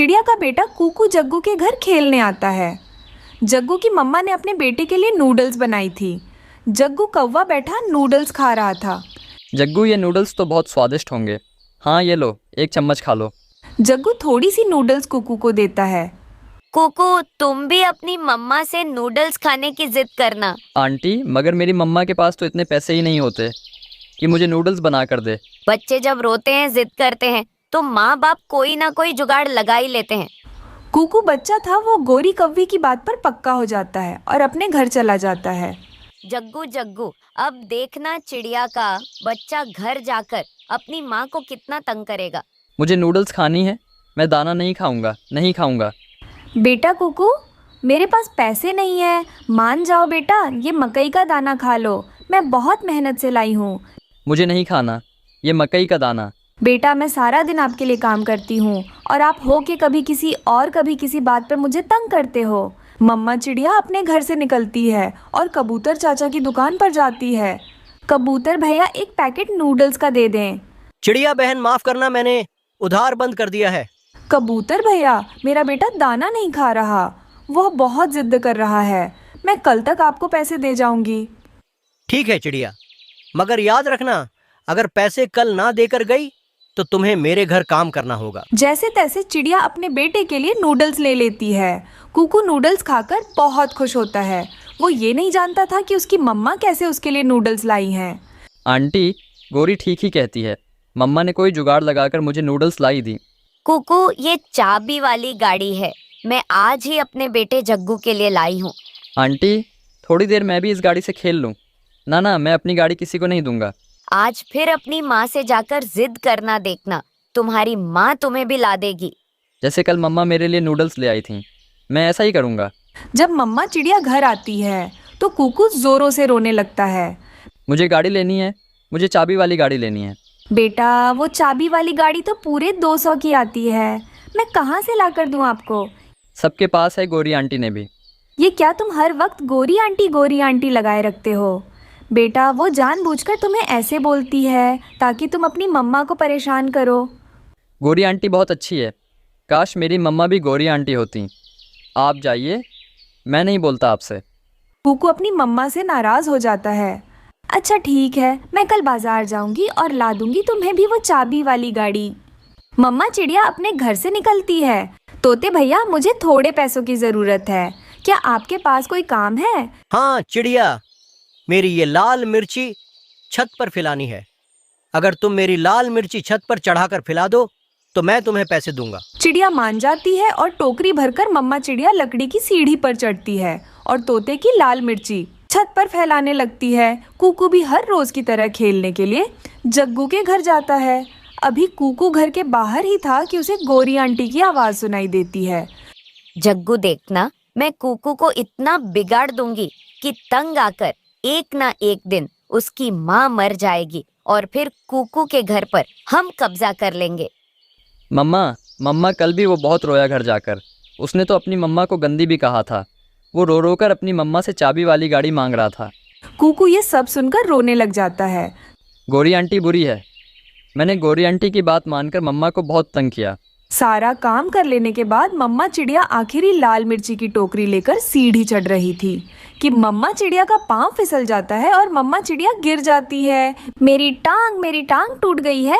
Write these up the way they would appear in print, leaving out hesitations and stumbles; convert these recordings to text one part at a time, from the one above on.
चिड़िया का बेटा कूकू जग्गू के घर खेलने आता है। जग्गू की मम्मा ने अपने बेटे के लिए नूडल्स बनाई थी। जग्गू कौवा बैठा नूडल्स खा रहा था। जग्गू, ये नूडल्स तो बहुत स्वादिष्ट होंगे। हाँ, ये लो, एक चम्मच खा लो। जग्गू थोड़ी सी नूडल्स कूकू को देता है। कुकू, तुम भी अपनी मम्मा से नूडल्स खाने की जिद करना। आंटी, मगर मेरी मम्मा के पास तो इतने पैसे ही नहीं होते कि मुझे नूडल्स बना कर दे। बच्चे जब रोते हैं, जिद करते हैं, तो माँ बाप कोई ना कोई जुगाड़ लगा ही लेते हैं। कूकू बच्चा था, वो गोरी कौवी की बात पर पक्का हो जाता है और अपने घर चला जाता है। जग्गू जग्गू, अब देखना चिड़िया का बच्चा घर जाकर अपनी माँ को कितना तंग करेगा। मुझे नूडल्स खानी है, मैं दाना नहीं खाऊंगा, नहीं खाऊंगा। बेटा कूकू, मेरे पास पैसे नहीं है, मान जाओ बेटा, ये मकई का दाना खा लो, मैं बहुत मेहनत से लाई हूँ। मुझे नहीं खाना ये मकई का दाना। बेटा, मैं सारा दिन आपके लिए काम करती हूँ और आप हो के कभी किसी बात पर मुझे तंग करते हो। मम्मा चिड़िया अपने घर से निकलती है और कबूतर चाचा की दुकान पर जाती है। कबूतर भैया, एक पैकेट नूडल्स का दे दें। चिड़िया बहन, माफ करना, मैंने उधार बंद कर दिया है। कबूतर भैया, मेरा बेटा दाना नहीं खा रहा, वह बहुत जिद कर रहा है, मैं कल तक आपको पैसे दे जाऊंगी। ठीक है चिड़िया, मगर याद रखना, अगर पैसे कल ना देकर गई तो तुम्हें मेरे घर काम करना होगा। जैसे तैसे चिड़िया अपने बेटे के लिए नूडल्स ले लेती है। कूकू नूडल्स खाकर बहुत खुश होता है। वो ये नहीं जानता था कि उसकी मम्मा कैसे उसके लिए नूडल्स लाई हैं। आंटी, गोरी ठीक ही कहती है, मम्मा ने कोई जुगाड़ लगाकर मुझे नूडल्स लाई दी। कुकू, ये चाबी वाली गाड़ी है, मैं आज ही अपने बेटे जग्गू के लिए लाई हूँ। आंटी, थोड़ी देर मैं भी इस गाड़ी से खेल लूँ। ना, मैं अपनी गाड़ी किसी को नहीं दूंगा। आज फिर अपनी माँ से जाकर जिद करना, देखना तुम्हारी माँ तुम्हें भी ला देगी। जैसे कल मम्मा मेरे लिए नूडल्स ले आई थी, मैं ऐसा ही करूँगा। जब मम्मा चिड़िया घर आती है तो कूकू जोरों से रोने लगता है। मुझे गाड़ी लेनी है, मुझे चाबी वाली गाड़ी लेनी है। बेटा, वो चाबी वाली गाड़ी तो पूरे 200 की आती है, मैं कहाँ से ला कर दूँ आपको? सबके पास है, गोरी आंटी ने भी। ये क्या तुम हर वक्त गोरी आंटी लगाए रखते हो? बेटा, वो जानबूझकर तुम्हें ऐसे बोलती है ताकि तुम अपनी मम्मा को परेशान करो। गोरी आंटी बहुत अच्छी है, काश मेरी मम्मा भी गोरी आंटी होती। आप जाइए, मैं नहीं बोलता आपसे। कूकू अपनी मम्मा से नाराज हो जाता है। अच्छा ठीक है, मैं कल बाजार जाऊंगी और ला दूंगी तुम्हें भी वो चाबी वाली गाड़ी। मम्मा चिड़िया अपने घर से निकलती है। तोते भैया, मुझे थोड़े पैसों की जरूरत है, क्या आपके पास कोई काम है? हाँ चिड़िया, मेरी ये लाल मिर्ची छत पर फैलानी है। अगर तुम मेरी लाल मिर्ची छत पर चढ़ाकर फैला दो तो मैं तुम्हें पैसे दूंगा। चिड़िया मान जाती है और टोकरी भरकर मम्मा चिड़िया लकड़ी की सीढ़ी पर चढ़ती है और तोते की लाल मिर्ची छत पर फैलाने लगती है। कूकू भी हर रोज की तरह खेलने के लिए जग्गू के घर जाता है। अभी कूकू घर के बाहर ही था कि उसे गोरी आंटी की आवाज सुनाई देती है। जग्गू, देखना, मैं कूकू को इतना बिगाड़ दूंगी कि तंग आकर एक ना एक दिन उसकी माँ मर जाएगी और फिर कूकू के घर पर हम कब्जा कर लेंगे। मम्मा, कल भी वो बहुत रोया घर जाकर। उसने तो अपनी मम्मा को गंदी भी कहा था। वो रो रो कर अपनी मम्मा से चाबी वाली गाड़ी मांग रहा था। कूकू ये सब सुनकर रोने लग जाता है। गोरी आंटी बुरी है, मैंने गोरी आंटी की बात मानकर मम्मा को बहुत तंग किया। सारा काम कर लेने के बाद मम्मा चिड़िया आखिरी लाल मिर्ची की टोकरी लेकर सीढ़ी चढ़ रही थी कि मम्मा चिड़िया का पांव फिसल जाता है और मम्मा चिड़िया गिर जाती है। मेरी टांग टूट गई है।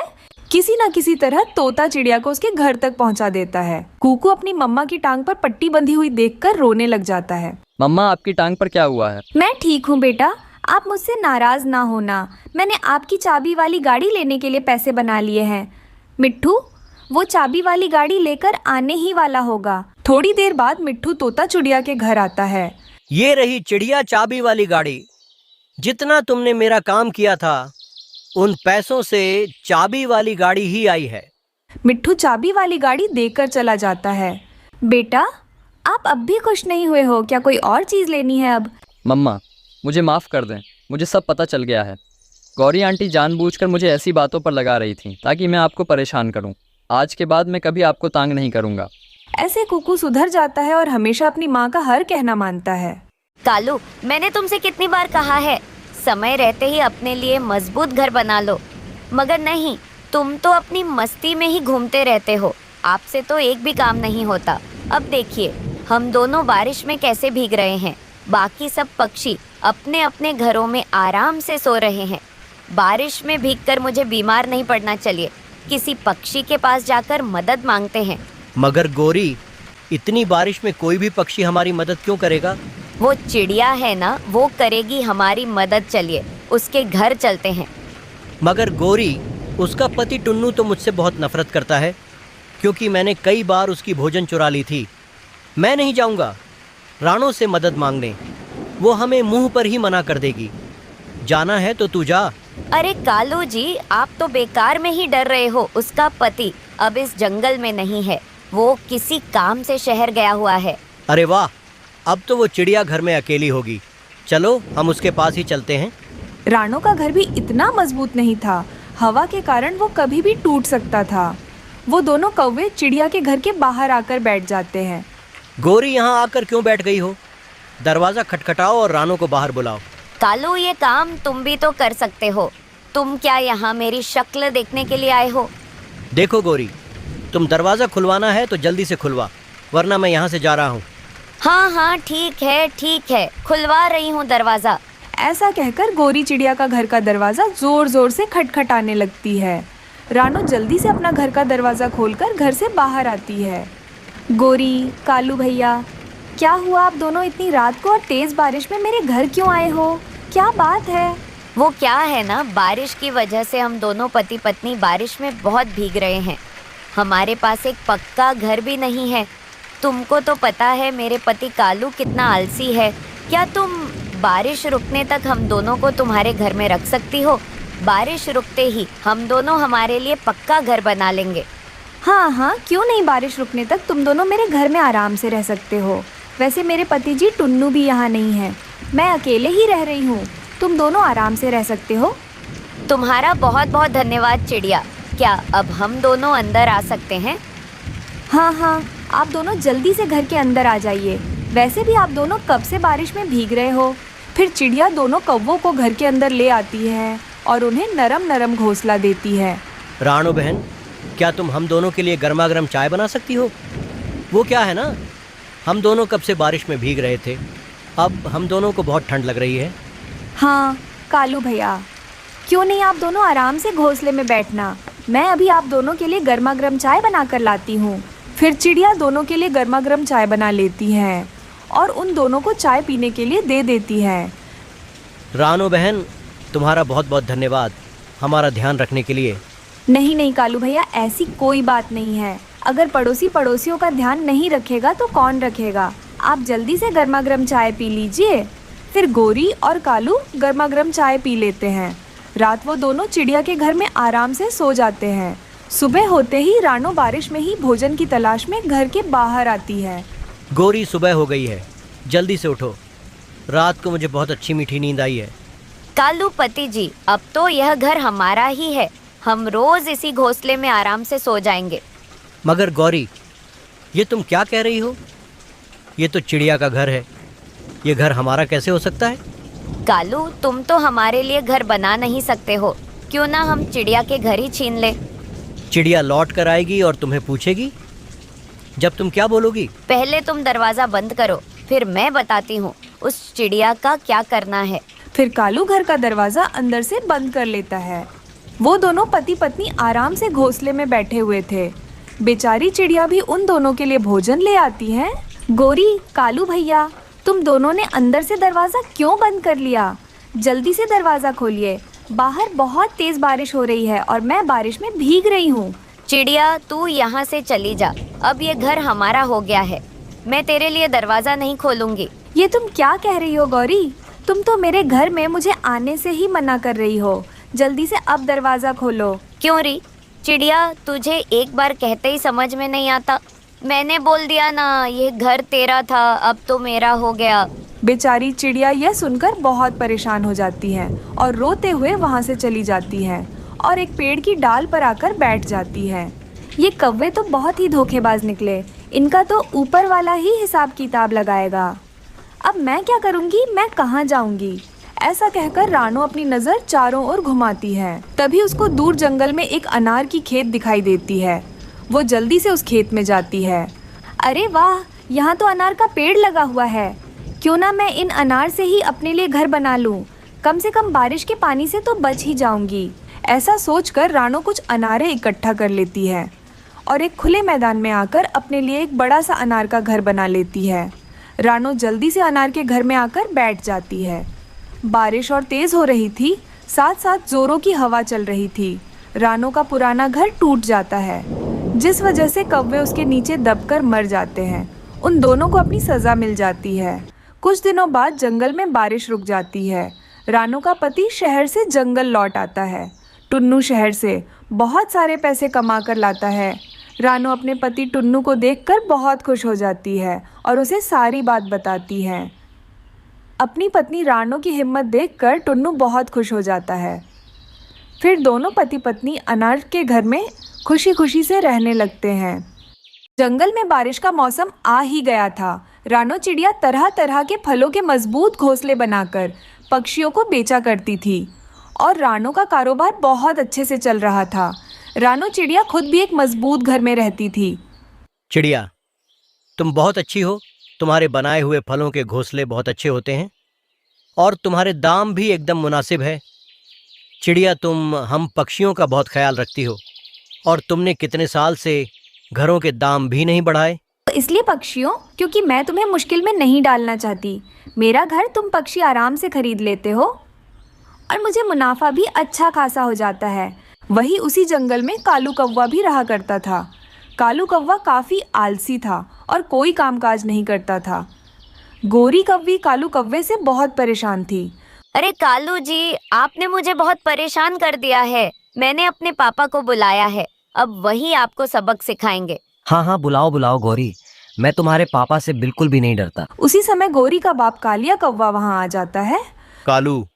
किसी न किसी तरह तोता चिड़िया को उसके घर तक पहुंचा देता है। कूकू अपनी मम्मा की टांग पर पट्टी बंधी हुई देखकर रोने लग जाता है। मम्मा, आपकी टांग पर क्या हुआ है? मैं ठीक हूँ बेटा, आप मुझसे नाराज ना होना। मैंने आपकी चाबी वाली गाड़ी लेने के लिए पैसे बना लिए हैं। मिट्ठू, वो चाबी वाली गाड़ी लेकर आने ही वाला होगा। थोड़ी देर बाद मिट्ठू तोता चिड़िया के घर आता है। ये रही चिड़िया चाबी वाली गाड़ी। जितना तुमने मेरा काम किया था उन पैसों से चाबी वाली गाड़ी ही आई है। मिट्ठू चाबी वाली गाड़ी देकर चला जाता है। बेटा, आप अब भी खुश नहीं हुए हो क्या? कोई और चीज लेनी है अब? मम्मा, मुझे माफ़ कर दें, मुझे सब पता चल गया है। गौरी आंटी जानबूझकर मुझे ऐसी बातों पर लगा रही थी ताकि मैं आपको परेशान करूं। आज के बाद मैं कभी आपको तंग नहीं करूंगा। ऐसे कूकू सुधर जाता है और हमेशा अपनी माँ का हर कहना मानता है। कालू, मैंने तुमसे कितनी बार कहा है, समय रहते ही अपने लिए मजबूत घर बना लो, मगर नहीं, तुम तो अपनी मस्ती में ही घूमते रहते हो। आपसे तो एक भी काम नहीं होता। अब देखिए हम दोनों बारिश में कैसे भीग रहे हैं। बाकी सब पक्षी अपने अपने घरों में आराम से सो रहे हैं। बारिश में भीगकर मुझे बीमार नहीं पड़ना चाहिए। किसी पक्षी के पास जाकर मदद मांगते हैं। मगर गौरी, इतनी बारिश में कोई भी पक्षी हमारी मदद क्यों करेगा? वो चिड़िया है ना, वो करेगी हमारी मदद। चलिए उसके घर चलते हैं। मगर गौरी, उसका पति टुन्नू तो मुझसे बहुत नफरत करता है, क्योंकि मैंने कई बार उसकी भोजन चुरा ली थी। मैं नहीं जाऊंगा राणो से मदद मांगने, वो हमें मुंह पर ही मना कर देगी। जाना है तो तू जा। अरे कालू जी, आप तो बेकार में ही डर रहे हो। उसका पति अब इस जंगल में नहीं है, वो किसी काम से शहर गया हुआ है। अरे वाह, अब तो वो चिड़िया घर में अकेली होगी। चलो हम उसके पास ही चलते हैं। राणो का घर भी इतना मजबूत नहीं था, हवा के कारण वो कभी भी टूट सकता था। वो दोनों कौवे चिड़िया के घर के बाहर आकर बैठ जाते हैं। गौरी, यहाँ आकर क्यों बैठ गई हो? दरवाज़ा खटखटाओ और रानो को बाहर बुलाओ। कालू, ये काम तुम भी तो कर सकते हो। तुम क्या यहाँ मेरी शक्ल देखने के लिए आए हो? देखो गौरी, तुम दरवाज़ा खुलवाना है तो जल्दी से खुलवा, वरना मैं यहाँ से जा रहा हूँ। हाँ हाँ ठीक है, खुलवा रही हूँ दरवाजा। ऐसा कहकर गौरी चिड़िया का घर का दरवाज़ा जोर जोर से खटखटाने लगती है। रानो जल्दी से अपना घर का दरवाज़ा खोलकर घर से बाहर आती है। गौरी, कालू भैया, क्या हुआ? आप दोनों इतनी रात को और तेज़ बारिश में मेरे घर क्यों आए हो? क्या बात है? वो क्या है ना, बारिश की वजह से हम दोनों पति पत्नी बारिश में बहुत भीग रहे हैं। हमारे पास एक पक्का घर भी नहीं है। तुमको तो पता है मेरे पति कालू कितना आलसी है। क्या तुम बारिश रुकने तक हम दोनों को तुम्हारे घर में रख सकती हो? बारिश रुकते ही हम दोनों हमारे लिए पक्का घर बना लेंगे। हाँ हाँ, क्यों नहीं। बारिश रुकने तक तुम दोनों मेरे घर में आराम से रह सकते हो। वैसे मेरे पति जी टुन्नू भी यहाँ नहीं है, मैं अकेले ही रह रही हूँ। तुम दोनों आराम से रह सकते हो। तुम्हारा बहुत बहुत धन्यवाद चिड़िया। क्या अब हम दोनों अंदर आ सकते हैं? हाँ हाँ, आप दोनों जल्दी से घर के अंदर आ जाइए। वैसे भी आप दोनों कब से बारिश में भीग रहे हो। फिर चिड़िया दोनों कौवों को घर के अंदर ले आती है और उन्हें नरम नरम घोंसला देती है। रानो बहन, क्या तुम हम दोनों के लिए गर्मा गर्म चाय बना सकती हो? वो क्या है ना, हम दोनों कब से बारिश में भीग रहे थे, अब हम दोनों को बहुत ठंड लग रही है। हाँ कालू भैया, क्यों नहीं आप दोनों आराम से घोंसले में बैठना। मैं अभी आप दोनों के लिए गर्मा गर्म चाय बना कर लाती हूँ। फिर चिड़िया दोनों के लिए गर्मा गर्म चाय बना लेती है और उन दोनों को चाय पीने के लिए दे देती है। रानो बहन, तुम्हारा बहुत बहुत धन्यवाद हमारा ध्यान रखने के लिए। नहीं नहीं कालू भैया, ऐसी कोई बात नहीं है। अगर पड़ोसी पड़ोसियों का ध्यान नहीं रखेगा तो कौन रखेगा। आप जल्दी से गर्मा गर्म चाय पी लीजिए। फिर गौरी और कालू गर्मा गर्म चाय पी लेते हैं। रात वो दोनों चिड़िया के घर में आराम से सो जाते हैं। सुबह होते ही रानो बारिश में ही भोजन की तलाश में घर के बाहर आती है। गौरी, सुबह हो गई है, जल्दी से उठो। रात को मुझे बहुत अच्छी मीठी नींद आई है। कालू पति जी, अब तो यह घर हमारा ही है। हम रोज इसी घोंसले में आराम से सो जाएंगे। मगर गौरी, ये तुम क्या कह रही हो? ये तो चिड़िया का घर है, ये घर हमारा कैसे हो सकता है? कालू, तुम तो हमारे लिए घर बना नहीं सकते हो। क्यों ना हम चिड़िया के घर ही छीन ले। चिड़िया लौट कर आएगी और तुम्हें पूछेगी जब तुम क्या बोलोगी। पहले तुम दरवाजा बंद करो, फिर मैं बताती हूँ उस चिड़िया का क्या करना है। फिर कालू घर का दरवाजा अंदर से बंद कर लेता है। वो दोनों पति पत्नी आराम से घोंसले में बैठे हुए थे। बेचारी चिड़िया भी उन दोनों के लिए भोजन ले आती है। गौरी, कालू भैया, तुम दोनों ने अंदर से दरवाजा क्यों बंद कर लिया? जल्दी से दरवाजा खोलिए। बाहर बहुत तेज बारिश हो रही है और मैं बारिश में भीग रही हूँ। चिड़िया, तू यहाँ से चली जा। अब ये घर हमारा हो गया है। मैं तेरे लिए दरवाजा नहीं खोलूंगी। ये तुम क्या कह रही हो गौरी? तुम तो मेरे घर में मुझे आने से ही मना कर रही हो। जल्दी से अब दरवाजा खोलो। क्यों री? चिड़िया, तुझे एक बार कहते ही समझ में नहीं आता। मैंने बोल दिया ना, ये घर तेरा था, अब तो मेरा हो गया। बेचारी चिड़िया यह सुनकर बहुत परेशान हो जाती है और रोते हुए वहाँ से चली जाती है और एक पेड़ की डाल पर आकर बैठ जाती है। ये कौवे तो बहुत ही धोखेबाज निकले। इनका तो ऊपर वाला ही हिसाब किताब लगाएगा। अब मैं क्या करूँगी? मैं कहाँ जाऊँगी? ऐसा कहकर रानो अपनी नज़र चारों ओर घुमाती है। तभी उसको दूर जंगल में एक अनार की खेत दिखाई देती है। वो जल्दी से उस खेत में जाती है। अरे वाह, यहाँ तो अनार का पेड़ लगा हुआ है। क्यों ना मैं इन अनार से ही अपने लिए घर बना लूँ। कम से कम बारिश के पानी से तो बच ही जाऊंगी। ऐसा सोचकर रानो कुछ अनारें इकट्ठा कर लेती है और एक खुले मैदान में आकर अपने लिए एक बड़ा सा अनार का घर बना लेती है। रानो जल्दी से अनार के घर में आकर बैठ जाती है। बारिश और तेज़ हो रही थी, साथ साथ जोरों की हवा चल रही थी। रानो का पुराना घर टूट जाता है, जिस वजह से कौवे उसके नीचे दबकर मर जाते हैं। उन दोनों को अपनी सज़ा मिल जाती है। कुछ दिनों बाद जंगल में बारिश रुक जाती है। रानो का पति शहर से जंगल लौट आता है। टुन्नू शहर से बहुत सारे पैसे कमा कर लाता है। रानो अपने पति टुन्नू को देखकर बहुत खुश हो जाती है और उसे सारी बात बताती है। अपनी पत्नी रानो की हिम्मत देखकर टुन्नू बहुत खुश हो जाता है। फिर दोनों पति पत्नी अनार के घर में खुशी खुशी से रहने लगते हैं। जंगल में बारिश का मौसम आ ही गया था। रानो चिड़िया तरह तरह के फलों के मजबूत घोंसले बनाकर पक्षियों को बेचा करती थी और रानो का कारोबार बहुत अच्छे से चल रहा था। रानो चिड़िया खुद भी एक मजबूत घर में रहती थी। चिड़िया, तुम बहुत अच्छी हो। तुम्हारे बनाए हुए फलों के घोंसले बहुत अच्छे होते हैं और तुम्हारे दाम भी एकदम मुनासिब है। चिड़िया, तुम हम पक्षियों का बहुत ख्याल रखती हो और तुमने कितने साल से घरों के दाम भी नहीं बढ़ाए। इसलिए पक्षियों, क्योंकि मैं तुम्हें मुश्किल में नहीं डालना चाहती। मेरा घर तुम पक्षी आराम से खरीद लेते हो और मुझे मुनाफा भी अच्छा खासा हो जाता है। वही उसी जंगल में कालू कौवा भी रहा करता था। कालू कौवा काफ़ी आलसी था और कोई कामकाज नहीं करता था। गोरी कौवी कालू कौवे से बहुत परेशान थी। अरे कालू जी, आपने मुझे बहुत परेशान कर दिया है। मैंने अपने पापा को बुलाया है, अब वही आपको सबक सिखाएंगे। हाँ हाँ, बुलाओ बुलाओ गौरी, मैं तुम्हारे पापा से बिल्कुल भी नहीं डरता। उसी समय गोरी का बाप कालिया कौवा वहाँ आ जाता है। कालू,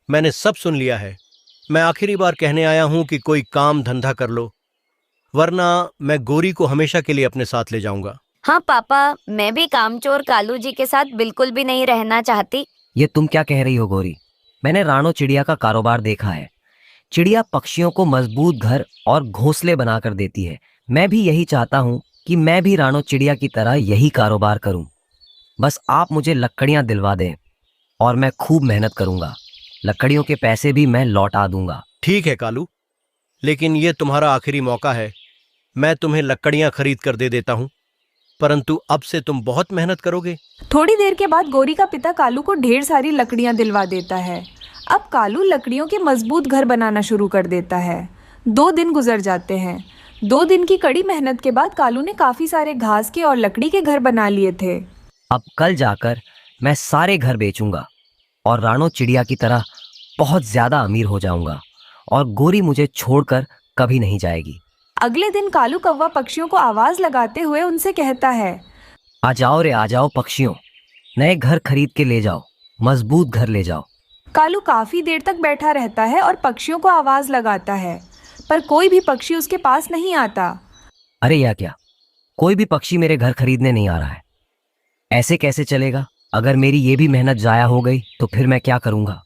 मैंने सब सुन लिया है। मैं आखिरी बार कहने आया हूँ कि कोई काम धंधा कर लो, वरना मैं गोरी को हमेशा के लिए अपने साथ ले जाऊंगा। हाँ पापा, मैं भी कामचोर कालू जी के साथ बिल्कुल भी नहीं रहना चाहती। ये तुम क्या कह रही हो गौरी? मैंने रानो चिड़िया का कारोबार देखा है। चिड़िया पक्षियों को मजबूत घर और घोंसले बनाकर देती है। मैं भी यही चाहता हूँ कि मैं भी रानो चिड़िया की तरह यही कारोबार करूँ। बस आप मुझे लकड़ियाँ दिलवा दें और मैं खूब मेहनत करूँगा। लकड़ियों के पैसे भी मैं लौटा दूंगा। ठीक है कालू, लेकिन ये तुम्हारा आखिरी मौका है। मैं तुम्हें लकड़ियाँ खरीद कर दे देता हूँ, परंतु अब से तुम बहुत मेहनत करोगे। थोड़ी देर के बाद गोरी का पिता कालू को ढेर सारी लकड़ियाँ दिलवा देता है। अब कालू लकड़ियों के मजबूत घर बनाना शुरू कर देता है। 2 दिन गुजर जाते हैं। 2 दिन की कड़ी मेहनत के बाद कालू ने काफ़ी सारे घास के और लकड़ी के घर बना लिए थे। अब कल जाकर मैं सारे घर बेचूंगा और रानो चिड़िया की तरह बहुत ज्यादा अमीर हो जाऊंगा और गोरी मुझे छोड़कर कभी नहीं जाएगी। अगले दिन कालू कौवा पक्षियों को आवाज लगाते हुए उनसे कहता है, आ जाओ रे, आ जाओ पक्षियों, नए घर खरीद के ले जाओ, मजबूत घर ले जाओ। कालू काफी देर तक बैठा रहता है और पक्षियों को आवाज लगाता है, पर कोई भी पक्षी उसके पास नहीं आता। अरे या क्या, कोई भी पक्षी मेरे घर खरीदने नहीं आ रहा है। ऐसे कैसे चलेगा? अगर मेरी ये भी मेहनत जाया हो गई तो फिर मैं क्या करूंगा?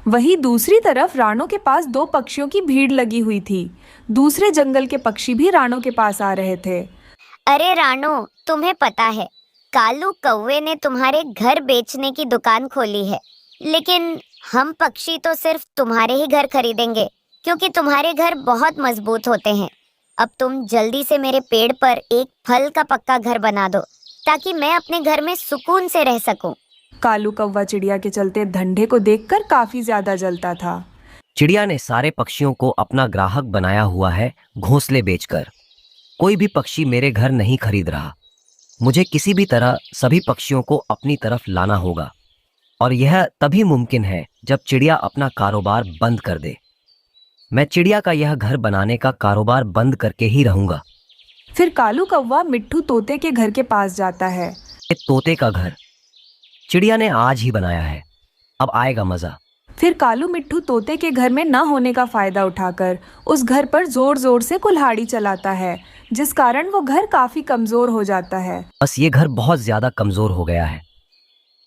वहीं दूसरी तरफ रानो के पास 2 पक्षियों की भीड़ लगी हुई थी। दूसरे जंगल के पक्षी भी रानो के पास आ रहे थे। अरे रानो, तुम्हें पता है कालू कौवे ने तुम्हारे घर बेचने की दुकान खोली है, लेकिन हम पक्षी तो सिर्फ तुम्हारे ही घर खरीदेंगे क्योंकि तुम्हारे घर बहुत मजबूत होते हैं। अब तुम जल्दी से मेरे पेड़ पर एक फल का पक्का घर बना दो ताकि मैं अपने घर में सुकून से रह सकूं। कालू कौवा चिड़िया के चलते धंधे को देखकर काफी ज्यादा जलता था। चिड़िया ने सारे पक्षियों को अपना ग्राहक बनाया हुआ है घोंसले बेचकर। कोई भी पक्षी मेरे घर नहीं खरीद रहा। मुझे किसी भी तरह सभी पक्षियों को अपनी तरफ लाना होगा और यह तभी मुमकिन है जब चिड़िया अपना कारोबार बंद कर दे। मैं चिड़िया का यह घर बनाने का कारोबार बंद करके ही रहूंगा। फिर कालू कौवा मिट्ठू तोते के घर के पास जाता है। ये तोते का घर चिड़िया ने आज ही बनाया है, अब आएगा मजा। फिर कालू मिट्ठू तोते के घर में न होने का फायदा उठाकर उस घर पर जोर जोर से कुल्हाड़ी चलाता है, जिस कारण वो घर काफी कमजोर हो जाता है। बस ये घर बहुत ज्यादा कमजोर हो गया है,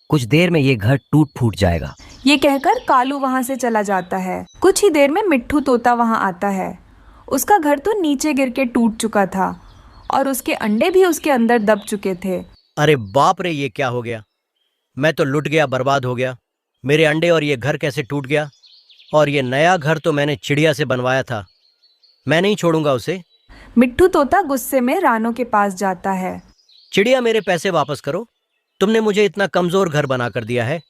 कुछ देर में ये घर टूट फूट जाएगा। ये कहकर कालू वहाँ से चला जाता है। कुछ ही देर में मिट्ठू तोता वहाँ आता है। उसका घर तो नीचे गिर के टूट चुका था और उसके अंडे भी उसके अंदर दब चुके थे। अरे बाप रे, ये क्या हो गया? मैं तो लुट गया, बर्बाद हो गया। मेरे अंडे और ये घर कैसे टूट गया? और ये नया घर तो मैंने चिड़िया से बनवाया था। मैं नहीं छोड़ूंगा उसे। मिट्ठू तोता गुस्से में रानो के पास जाता है। चिड़िया, मेरे पैसे वापस करो। तुमने मुझे इतना कमजोर घर बना कर दिया है।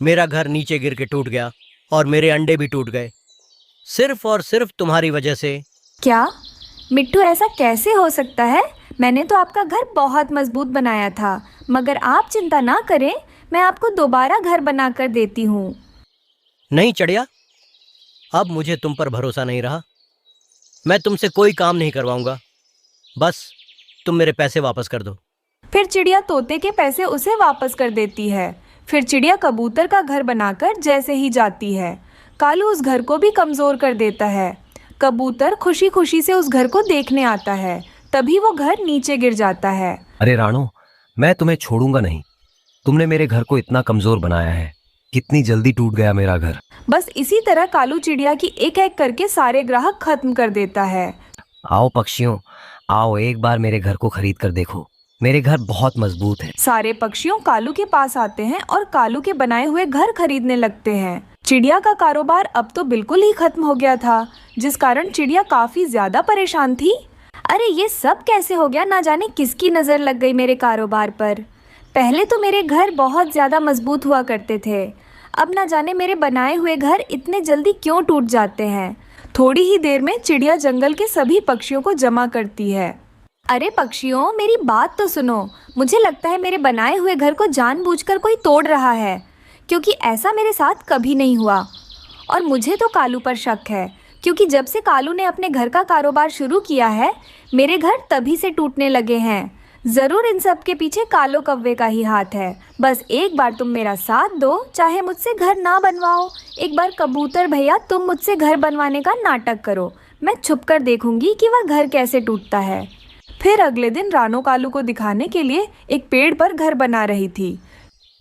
मेरा घर नीचे गिर के टूट गया और मेरे अंडे भी टूट गए, सिर्फ और सिर्फ तुम्हारी वजह से। क्या मिट्ठू, ऐसा कैसे हो सकता है? मैंने तो आपका घर बहुत मजबूत बनाया था, मगर आप चिंता ना करें, मैं आपको दोबारा घर बनाकर देती हूँ। नहीं चिड़िया, अब मुझे तुम पर भरोसा नहीं रहा। मैं तुमसे कोई काम नहीं करवाऊंगा। बस तुम मेरे पैसे वापस कर दो। फिर चिड़िया तोते के पैसे उसे वापस कर देती है। फिर चिड़िया कबूतर का घर बनाकर जैसे ही जाती है, कालू उस घर को भी कमजोर कर देता है। कबूतर खुशी खुशी से उस घर को देखने आता है, तभी वो घर नीचे गिर जाता है। अरे राणो, मैं तुम्हें छोड़ूंगा नहीं। तुमने मेरे घर को इतना कमजोर बनाया है। कितनी जल्दी टूट गया मेरा घर। बस इसी तरह कालू चिड़िया की एक एक करके सारे ग्राहक खत्म कर देता है। आओ पक्षियों, आओ एक बार मेरे घर को खरीद कर देखो। मेरे घर बहुत मजबूत है। सारे पक्षियों कालू के पास आते हैं और कालू के बनाए हुए घर खरीदने लगते हैं। चिड़िया का कारोबार अब तो बिल्कुल ही खत्म हो गया था, जिस कारण चिड़िया काफी ज्यादा परेशान थी। अरे ये सब कैसे हो गया? ना जाने किसकी नजर लग गई मेरे कारोबार पर। पहले तो मेरे घर बहुत ज्यादा मजबूत हुआ करते थे, अब ना जाने मेरे बनाए हुए घर इतने जल्दी क्यों टूट जाते हैं। थोड़ी ही देर में चिड़िया जंगल के सभी पक्षियों को जमा करती है। अरे पक्षियों, मेरी बात तो सुनो। मुझे लगता है मेरे बनाए हुए घर को जानबूझकर कोई तोड़ रहा है, क्योंकि ऐसा मेरे साथ कभी नहीं हुआ। और मुझे तो कालू पर शक है, क्योंकि जब से कालू ने अपने घर का कारोबार शुरू किया है, मेरे घर तभी से टूटने लगे हैं। ज़रूर इन सब के पीछे कालो कौवे का ही हाथ है। बस एक बार तुम मेरा साथ दो, चाहे मुझसे घर ना बनवाओ। एक बार कबूतर भैया, तुम मुझसे घर बनवाने का नाटक करो। मैं छुप कर देखूंगी कि वह घर कैसे टूटता है। फिर अगले दिन रानो कालू को दिखाने के लिए एक पेड़ पर घर बना रही थी।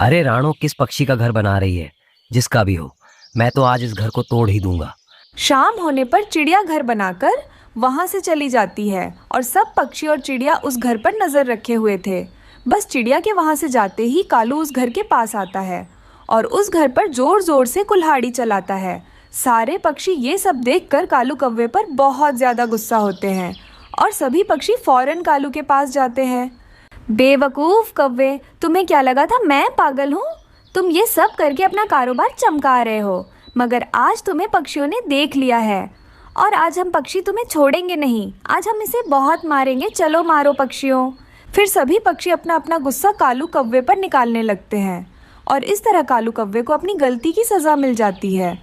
अरे राणो, किस पक्षी का घर बना रही है? जिसका भी हो, मैं तो आज इस घर को तोड़ ही दूंगा। शाम होने पर चिड़िया घर बनाकर वहां से चली जाती है और सब पक्षी और चिड़िया उस घर पर नजर रखे हुए थे। बस चिड़िया के वहां से जाते ही कालू उस घर के पास आता है और उस घर पर जोर जोर से कुल्हाड़ी चलाता है। सारे पक्षी ये सब देखकर कालू कौवे पर बहुत ज्यादा गुस्सा होते हैं और सभी पक्षी फौरन कालू के पास जाते हैं। बेवकूफ कौवे, तुम्हें क्या लगा था मैं पागल हूँ? तुम ये सब करके अपना कारोबार चमका रहे हो, मगर आज तुम्हें पक्षियों ने देख लिया है और आज हम पक्षी तुम्हें छोड़ेंगे नहीं। आज हम इसे बहुत मारेंगे। चलो मारो पक्षियों। फिर सभी पक्षी अपना अपना गुस्सा कालू कौवे पर निकालने लगते हैं और इस तरह कालू कौवे को अपनी गलती की सज़ा मिल जाती है।